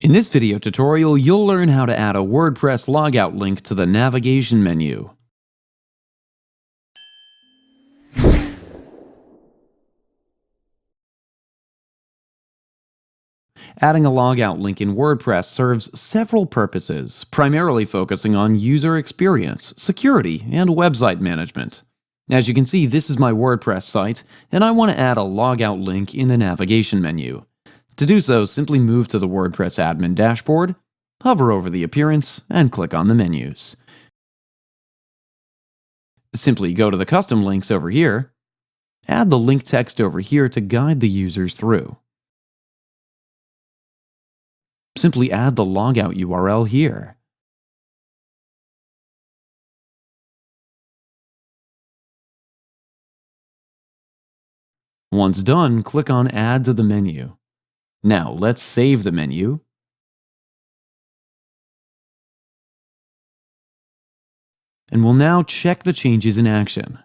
In this video tutorial, you'll learn how to add a WordPress logout link to the navigation menu. Adding a logout link in WordPress serves several purposes, primarily focusing on user experience, security, and website management. As you can see, this is my WordPress site, and I want to add a logout link in the navigation menu. To do so, simply move to the WordPress admin dashboard, hover over the appearance, and click on the menus. Simply go to the custom links over here, add the link text over here to guide the users through. Simply add the logout URL here. Once done, click on Add to the menu. Now let's save the menu. And we'll now check the changes in action.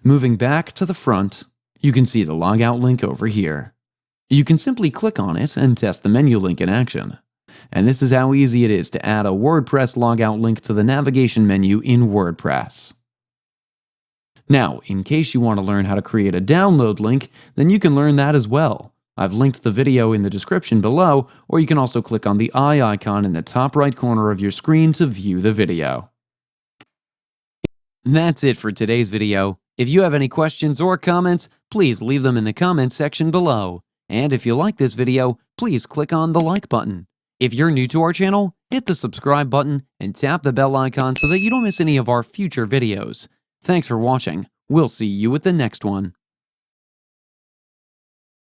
Moving back to the front, you can see the logout link over here. You can simply click on it and test the menu link in action. And this is how easy it is to add a WordPress logout link to the navigation menu in WordPress. Now, in case you want to learn how to create a download link, then you can learn that as well. I've linked the video in the description below, or you can also click on the eye icon in the top right corner of your screen to view the video. That's it for today's video. If you have any questions or comments, please leave them in the comments section below. And if you like this video, please click on the like button. If you're new to our channel, hit the subscribe button and tap the bell icon so that you don't miss any of our future videos. Thanks for watching. We'll see you with the next one.